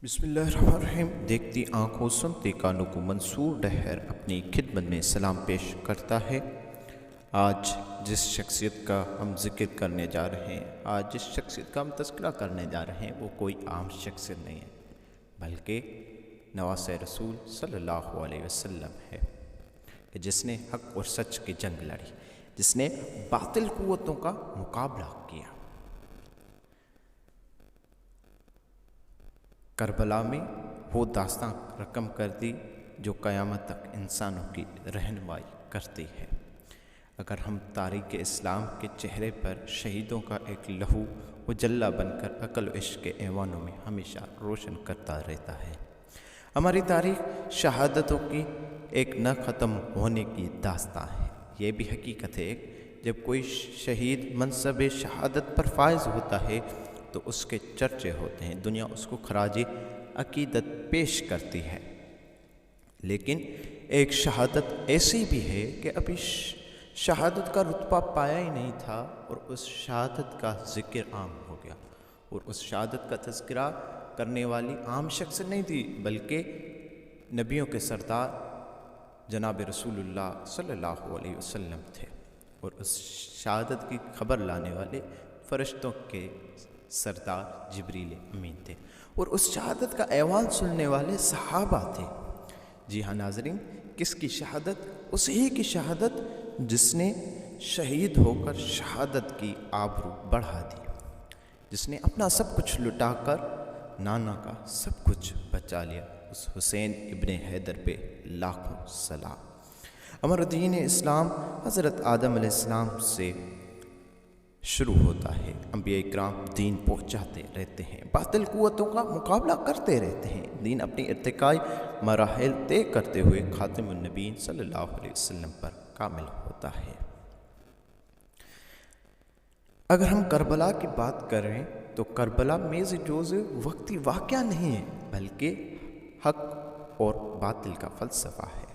بسم اللہ الرحمن الرحیم۔ دیکھتی آنکھوں سنتے کانوں کو منصور ڈہر اپنی خدمت میں سلام پیش کرتا ہے۔ آج جس شخصیت کا ہم ذکر کرنے جا رہے ہیں، آج جس شخصیت کا ہم تذکرہ کرنے جا رہے ہیں، وہ کوئی عام شخصیت نہیں ہے، بلکہ نواسۂ رسول صلی اللہ علیہ وسلم ہے، جس نے حق اور سچ کی جنگ لڑی، جس نے باطل قوتوں کا مقابلہ کیا۔ کربلا میں وہ داستان رقم کر دی جو قیامت تک انسانوں کی رہنمائی کرتی ہے۔ اگر ہم تاریخ اسلام کے چہرے پر شہیدوں کا ایک لہو اجلا بن کر عقل و عشق کے ایوانوں میں ہمیشہ روشن کرتا رہتا ہے۔ ہماری تاریخ شہادتوں کی ایک نہ ختم ہونے کی داستان ہے۔ یہ بھی حقیقت ہے جب کوئی شہید منصب شہادت پر فائز ہوتا ہے تو اس کے چرچے ہوتے ہیں، دنیا اس کو خراج عقیدت پیش کرتی ہے۔ لیکن ایک شہادت ایسی بھی ہے کہ ابھی شہادت کا رتبہ پایا ہی نہیں تھا اور اس شہادت کا ذکر عام ہو گیا، اور اس شہادت کا تذکرہ کرنے والی عام شخص نہیں تھی، بلکہ نبیوں کے سردار جناب رسول اللہ صلی اللہ علیہ وسلم تھے، اور اس شہادت کی خبر لانے والے فرشتوں کے سردار جبریل امین تھے، اور اس شہادت کا ایوان سننے والے صحابہ تھے۔ جی ہاں ناظرین، کس کی شہادت؟ اسی کی شہادت جس نے شہید ہو کر شہادت کی آبرو بڑھا دی، جس نے اپنا سب کچھ لٹا کر نانا کا سب کچھ بچا لیا۔ اس حسین ابن حیدر پہ لاکھوں سلام۔ ہمارا دین اسلام حضرت آدم علیہ السلام سے شروع ہوتا ہے۔ انبیاء اکرام دین پہنچاتے رہتے ہیں، باطل قوتوں کا مقابلہ کرتے رہتے ہیں، دین اپنی ارتقائی مراحل طے کرتے ہوئے خاتم النبیین صلی اللہ علیہ وسلم پر کامل ہوتا ہے۔ اگر ہم کربلا کی بات کریں تو کربلا میز جوز وقتی واقعہ نہیں ہے، بلکہ حق اور باطل کا فلسفہ ہے۔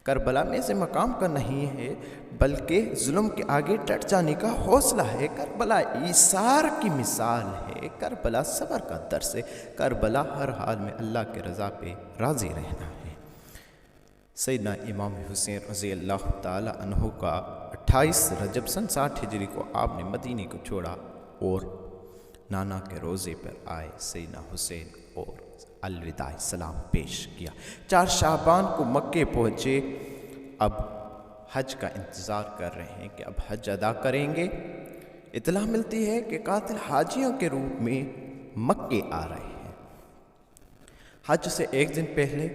کربلا میں سے مقام کا نہیں ہے، بلکہ ظلم کے آگے ڈٹ جانے کا حوصلہ ہے۔ کربلا ایثار کی مثال ہے، کربلا صبر کا درس ہے، کربلا ہر حال میں اللہ کے رضا پہ راضی رہنا ہے۔ سیدنا امام حسین رضی اللہ تعالی عنہ کا 28 رجب سن 60 ہجری کو آپ نے مدینے کو چھوڑا اور نانا کے روزے پر آئے سیدنا حسین اور الوداع سلام پیش کیا۔ 4 شعبان کو مکے پہنچے، اب حج کا انتظار کر رہے ہیں کہ اب حج ادا کریں گے۔ اطلاع ملتی ہے کہ قاتل حاجیوں کے روپ میں مکے آ رہے ہیں۔ حج سے ایک دن پہلے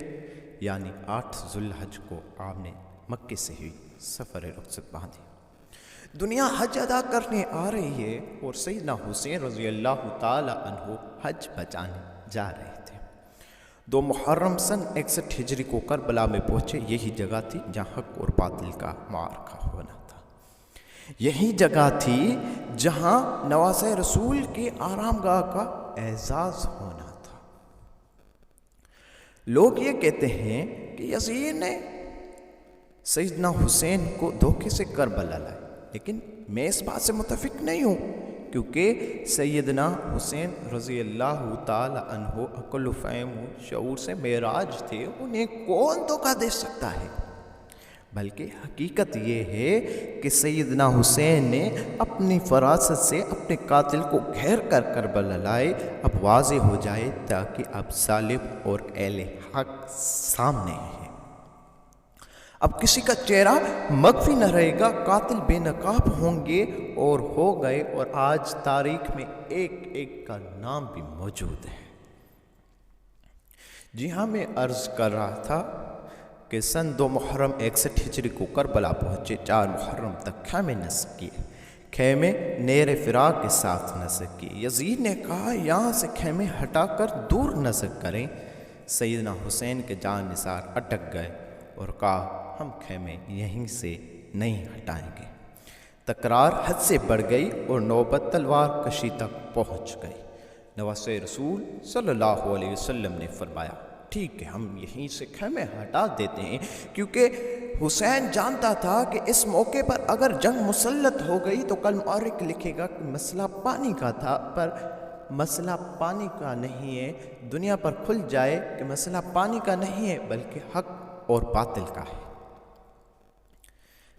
یعنی 8 ذوالحج کو آپ نے مکے سے ہی سفر رخصت باندھی۔ دنیا حج ادا کرنے آ رہی ہے اور سیدنا حسین رضی اللہ تعالی عنہ حج بچانے جا رہے تھے۔ 2 محرم سن 61 ہجری کو کربلا میں پہنچے۔ یہی جگہ تھی جہاں حق اور باطل کا معرکہ ہونا تھا، یہی جگہ تھی جہاں نواسۂ رسول کے آرام گاہ کا اعزاز ہونا تھا۔ لوگ یہ کہتے ہیں کہ یزید نے سیدنا حسین کو دھوکے سے کربلا لائے، لیکن میں اس بات سے متفق نہیں ہوں، کیونکہ سیدنا حسین رضی اللہ تعالی عنہ عقل و فہم و شعور سے معراج تھے، انہیں کون دھوکہ دے سکتا ہے؟ بلکہ حقیقت یہ ہے کہ سیدنا حسین نے اپنی فراست سے اپنے قاتل کو گھیر کر کربلا لائے۔ اب واضح ہو جائے تاکہ اب ظالم اور اہل حق سامنے ہیں، اب کسی کا چہرہ مخفی نہ رہے گا، قاتل بے نقاب ہوں گے اور ہو گئے، اور آج تاریخ میں ایک ایک کا نام بھی موجود ہے۔ جی ہاں، میں عرض کر رہا تھا کہ سن 2 محرم 61 ہجری کو کربلا پہنچے۔ 4 محرم تک خیمے نصب کیے، خیمے نیر فراق کے ساتھ نصب کیے۔ یزید نے کہا یہاں سے خیمے ہٹا کر دور نصب کریں۔ سیدنا حسین کے جان نثار اٹک گئے اور کہا ہم خیمے یہیں سے نہیں ہٹائیں گے۔ تکرار حد سے بڑھ گئی اور نوبت تلوار کشی تک پہنچ گئی۔ نواسۂ رسول صلی اللہ علیہ وسلم نے فرمایا ٹھیک ہے، ہم یہیں سے خیمے ہٹا دیتے ہیں، کیونکہ حسین جانتا تھا کہ اس موقع پر اگر جنگ مسلط ہو گئی تو کل مورخ لکھے گا کہ مسئلہ پانی کا تھا، پر مسئلہ پانی کا نہیں ہے، دنیا پر کھل جائے کہ مسئلہ پانی کا نہیں ہے بلکہ حق اور باطل کا ہے۔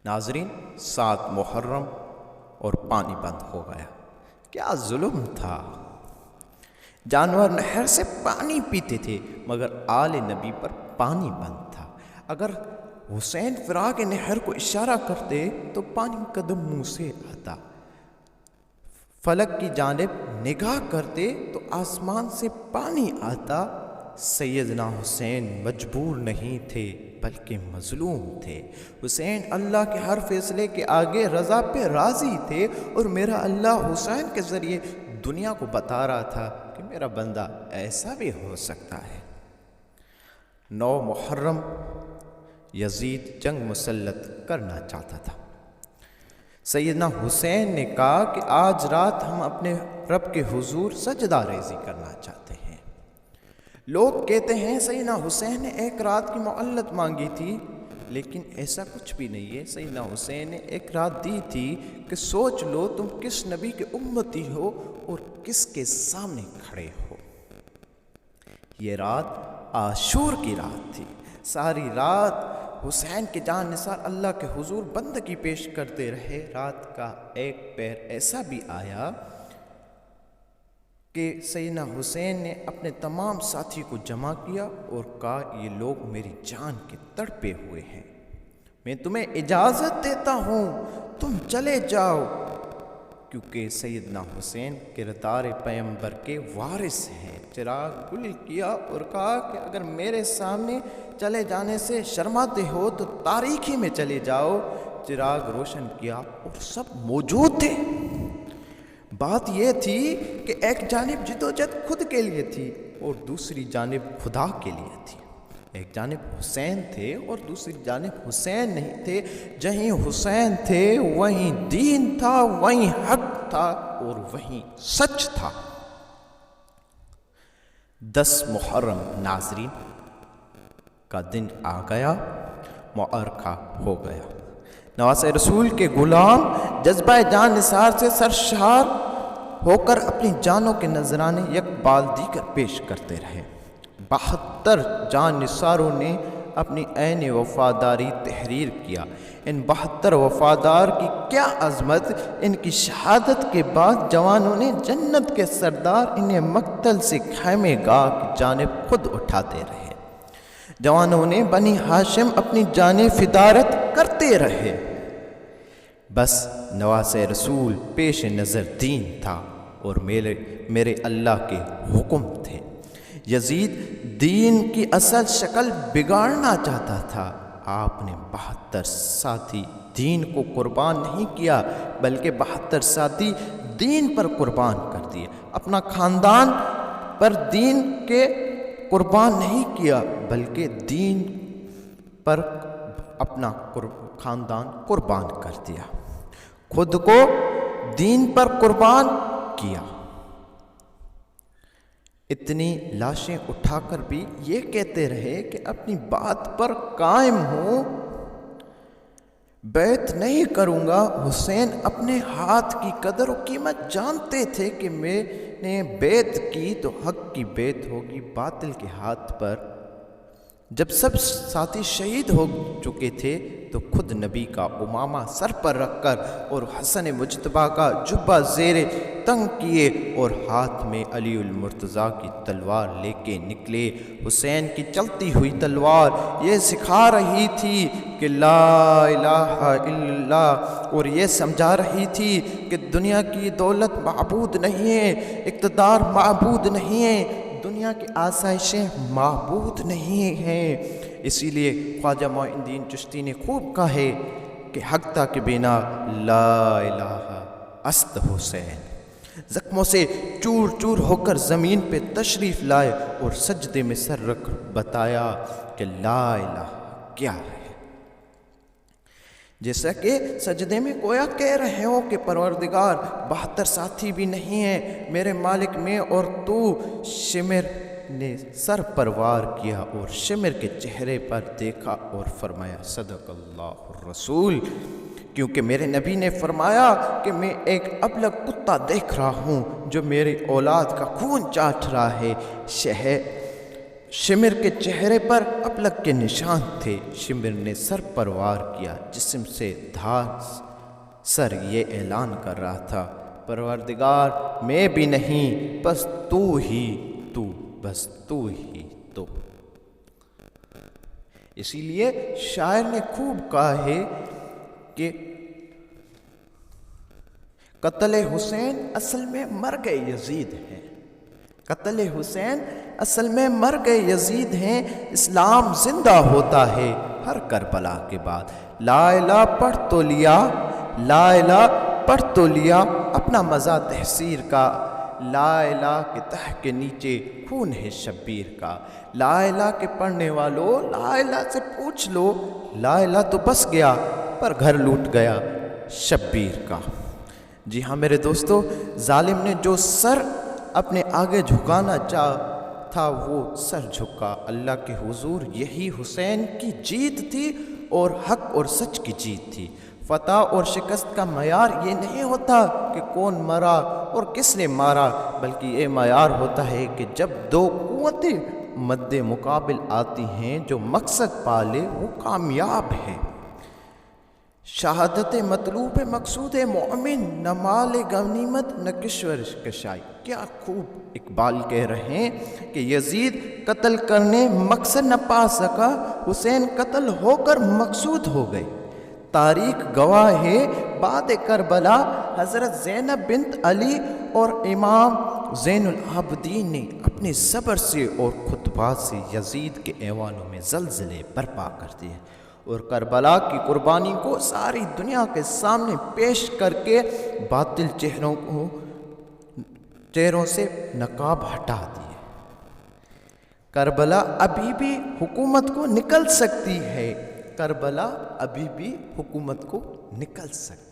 ناظرین، 7 محرم اور پانی بند ہو گیا۔ کیا ظلم تھا! جانور نہر سے پانی پیتے تھے مگر آل نبی پر پانی بند تھا۔ اگر حسین فراق نہر کو اشارہ کرتے تو پانی قدم منہ سے آتا، فلک کی جانب نگاہ کرتے تو آسمان سے پانی آتا۔ سیدنا حسین مجبور نہیں تھے بلکہ مظلوم تھے۔ حسین اللہ کے ہر فیصلے کے آگے رضا پہ راضی تھے، اور میرا اللہ حسین کے ذریعے دنیا کو بتا رہا تھا کہ میرا بندہ ایسا بھی ہو سکتا ہے۔ 9 محرم یزید جنگ مسلط کرنا چاہتا تھا۔ سیدنا حسین نے کہا کہ آج رات ہم اپنے رب کے حضور سجدہ ریزی کرنا چاہتے ہیں۔ لوگ کہتے ہیں سیدنا حسین نے ایک رات کی مہلت مانگی تھی، لیکن ایسا کچھ بھی نہیں ہے۔ سیدنا حسین نے ایک رات دی تھی کہ سوچ لو تم کس نبی کے امتی ہو اور کس کے سامنے کھڑے ہو۔ یہ رات عاشور کی رات تھی۔ ساری رات حسین کے جان نثار اللہ کے حضور بندگی پیش کرتے رہے۔ رات کا ایک پہر ایسا بھی آیا کہ سیدنا حسین نے اپنے تمام ساتھی کو جمع کیا اور کہا یہ لوگ میری جان کے تڑپے ہوئے ہیں، میں تمہیں اجازت دیتا ہوں تم چلے جاؤ، کیونکہ سیدنا حسین کردار پیغمبر کے وارث ہیں۔ چراغ گل کیا اور کہا کہ اگر میرے سامنے چلے جانے سے شرماتے ہو تو تاریکی میں چلے جاؤ۔ چراغ روشن کیا اور سب موجود تھے۔ بات یہ تھی کہ ایک جانب جدوجہد خود کے لیے تھی اور دوسری جانب خدا کے لیے تھی۔ ایک جانب حسین تھے اور دوسری جانب حسین نہیں تھے۔ جہیں حسین تھے وہیں دین تھا، وہیں حق تھا اور وہیں سچ تھا۔ 10 محرم ناظرین کا دن آ گیا، معرکہ ہو گیا۔ نواسۂ رسول کے غلام جذبہ جان نثار سے سرشار ہو کر اپنی جانوں کے نذرانے یک بال دیگر پیش کرتے رہے۔ 72 جان نثاروں نے اپنی عین وفاداری تحریر کیا۔ ان 72 وفادار کی کیا عظمت! ان کی شہادت کے بعد جوانوں نے جنت کے سردار انہیں مقتل سے خیمے گاہ کی جانب خود اٹھاتے رہے۔ جوانوں نے بنی ہاشم اپنی جانیں فدارت کرتے رہے۔ بس نواسۂ رسول پیش نظر دین تھا اور میرے اللہ کے حکم تھے۔ یزید دین کی اصل شکل بگاڑنا چاہتا تھا۔ آپ نے 72 ساتھی دین کو قربان نہیں کیا بلکہ 72 ساتھی دین پر قربان کر دیے۔ اپنا خاندان پر دین کے قربان نہیں کیا بلکہ دین پر اپنا خاندان قربان کر دیا، خود کو دین پر قربان کیا۔ اتنی لاشیں اٹھا کر بھی یہ کہتے رہے کہ اپنی بات پر قائم ہوں، بیعت نہیں کروں گا۔ حسین اپنے ہاتھ کی قدر و قیمت جانتے تھے کہ میں نے بیعت کی تو حق کی بیعت ہوگی، باطل کے ہاتھ پر۔ جب سب ساتھی شہید ہو چکے تھے تو خود نبی کا امامہ سر پر رکھ کر اور حسن مجتبیٰ کا جبہ زیر تنگ کیے اور ہاتھ میں علی المرتضیٰ کی تلوار لے کے نکلے۔ حسین کی چلتی ہوئی تلوار یہ سکھا رہی تھی کہ لا الہ الا اللہ، اور یہ سمجھا رہی تھی کہ دنیا کی دولت معبود نہیں ہے، اقتدار معبود نہیں ہے، دنیا کی آسائشیں معبود نہیں ہیں۔ اسی لیے خواجہ معین الدین چشتی نے خوب کہا ہے کہ حق تا کے بنا لا الہ است حسین۔ زخموں سے چور چور ہو کر زمین پہ تشریف لائے اور سجدے میں سر رکھ بتایا کہ لا الہ کیا ہے۔ جیسا کہ سجدے میں گویا کہہ رہے ہو کہ پروردگار 72 ساتھی بھی نہیں ہیں، میرے مالک میں اور تو۔ شمر نے سر پروار کیا اور شمر کے چہرے پر دیکھا اور فرمایا صدق اللہ الرسول، کیونکہ میرے نبی نے فرمایا کہ میں ایک ابلغ کتا دیکھ رہا ہوں جو میری اولاد کا خون چاٹ رہا ہے۔ شمر کے چہرے پر ابلغ کے نشان تھے۔ شمر نے سر پر وار کیا، جسم سے دھار سر یہ اعلان کر رہا تھا، پروردگار میں بھی نہیں، بس تو ہی تو، بس تو ہی تو۔ اسی لیے شاعر نے خوب کہا ہے کہ قتل حسین اصل میں مرگ یزید ہے، قتل حسین اصل میں مرگ یزید ہیں، اسلام زندہ ہوتا ہے ہر کربلا کے بعد۔ لا الہ پڑھ تو لیا، لا الہ پڑھ تو لیا اپنا مزہ تحسیر کا، لا الہ کے تہ کے نیچے خون ہے شبیر کا۔ لا الہ کے پڑھنے والوں لا الہ سے پوچھ لو، لا الہ تو بس گیا پر گھر لوٹ گیا شبیر کا۔ جی ہاں میرے دوستو، ظالم نے جو سر اپنے آگے جھکانا چاہا تھا وہ سر جھکا اللہ کے حضور۔ یہی حسین کی جیت تھی اور حق اور سچ کی جیت تھی۔ فتح اور شکست کا معیار یہ نہیں ہوتا کہ کون مرا اور کس نے مارا، بلکہ یہ معیار ہوتا ہے کہ جب دو قوتیں مد مقابل آتی ہیں، جو مقصد پالے وہ کامیاب ہے۔ شہادت مطلوب مقصود مومن، نہ مال غنیمت نہ کشور کشائی۔ کیا خوب اقبال کہہ رہے ہیں کہ یزید قتل کرنے مقصد نہ پا سکا، حسین قتل ہو کر مقصود ہو گئے۔ تاریخ گواہ ہے بعد کربلا حضرت زینب بنت علی اور امام زین العابدین نے اپنے صبر سے اور خطبات سے یزید کے ایوانوں میں زلزلے برپا کر دیے، اور کربلا کی قربانی کو ساری دنیا کے سامنے پیش کر کے باطل چہروں سے نقاب ہٹا دیے۔ کربلا ابھی بھی حکومت کو نکل سکتی ہے، کربلا ابھی بھی حکومت کو نکل سکتی ہے۔